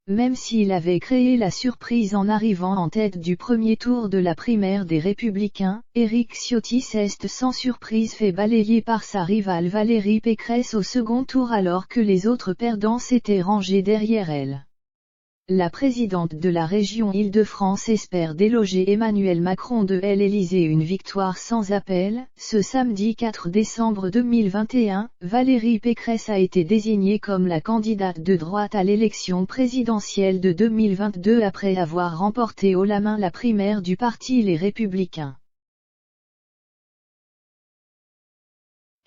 Même s'il avait créé la surprise en arrivant en tête du premier tour de la primaire des Républicains, Éric Ciotti s'est sans surprise fait balayer par sa rivale Valérie Pécresse au second tour alors que les autres perdants s'étaient rangés derrière elle. La présidente de la région Île-de-France espère déloger Emmanuel Macron de l'Élysée une victoire sans appel. Ce samedi 4 décembre 2021, Valérie Pécresse a été désignée comme la candidate de droite à l'élection présidentielle de 2022 après avoir remporté haut la main la primaire du parti Les Républicains.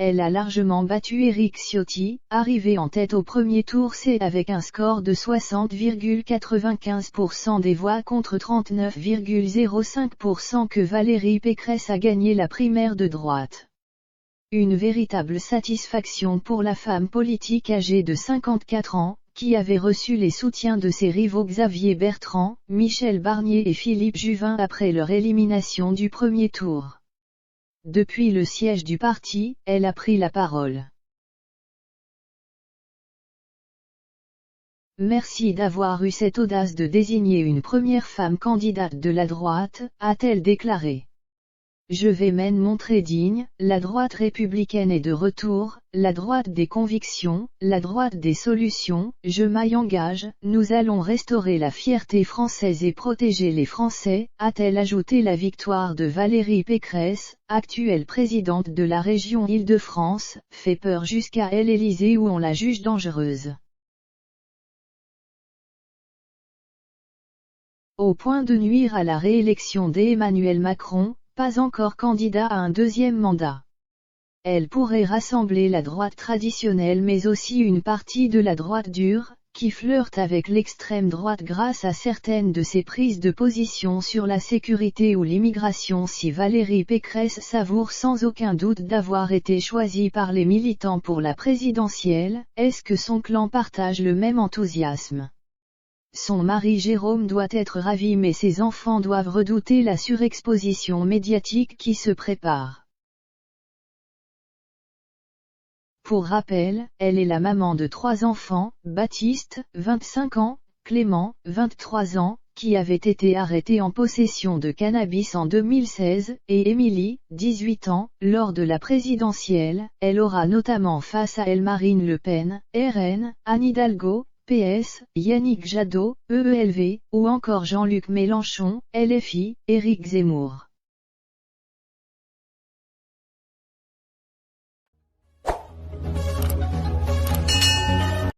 Elle a largement battu Éric Ciotti, arrivé en tête au premier tour avec un score de 60,95% des voix contre 39,05% que Valérie Pécresse a gagné la primaire de droite. Une véritable satisfaction pour la femme politique âgée de 54 ans, qui avait reçu les soutiens de ses rivaux Xavier Bertrand, Michel Barnier et Philippe Juvin après leur élimination du premier tour. Depuis le siège du parti, elle a pris la parole. Merci d'avoir eu cette audace de désigner une première femme candidate de la droite, a-t-elle déclaré. Je vais m'en montrer digne, la droite républicaine est de retour, la droite des convictions, la droite des solutions, je m'y engage, nous allons restaurer la fierté française et protéger les Français, a-t-elle ajouté. La victoire de Valérie Pécresse, actuelle présidente de la région Île-de-France, fait peur jusqu'à l'Élysée où on la juge dangereuse. Au point de nuire à la réélection d'Emmanuel Macron, pas encore candidat à un deuxième mandat. Elle pourrait rassembler la droite traditionnelle mais aussi une partie de la droite dure, qui flirte avec l'extrême droite grâce à certaines de ses prises de position sur la sécurité ou l'immigration. Si Valérie Pécresse savoure sans aucun doute d'avoir été choisie par les militants pour la présidentielle, est-ce que son clan partage le même enthousiasme ? Son mari Jérôme doit être ravi mais ses enfants doivent redouter la surexposition médiatique qui se prépare. Pour rappel, elle est la maman de 3 enfants, Baptiste, 25 ans, Clément, 23 ans, qui avait été arrêté en possession de cannabis en 2016, et Émilie, 18 ans, lors de la présidentielle. Elle aura notamment face à elle Marine Le Pen, RN, Anne Hidalgo, PS, Yannick Jadot, EELV, ou encore Jean-Luc Mélenchon, LFI, Éric Zemmour.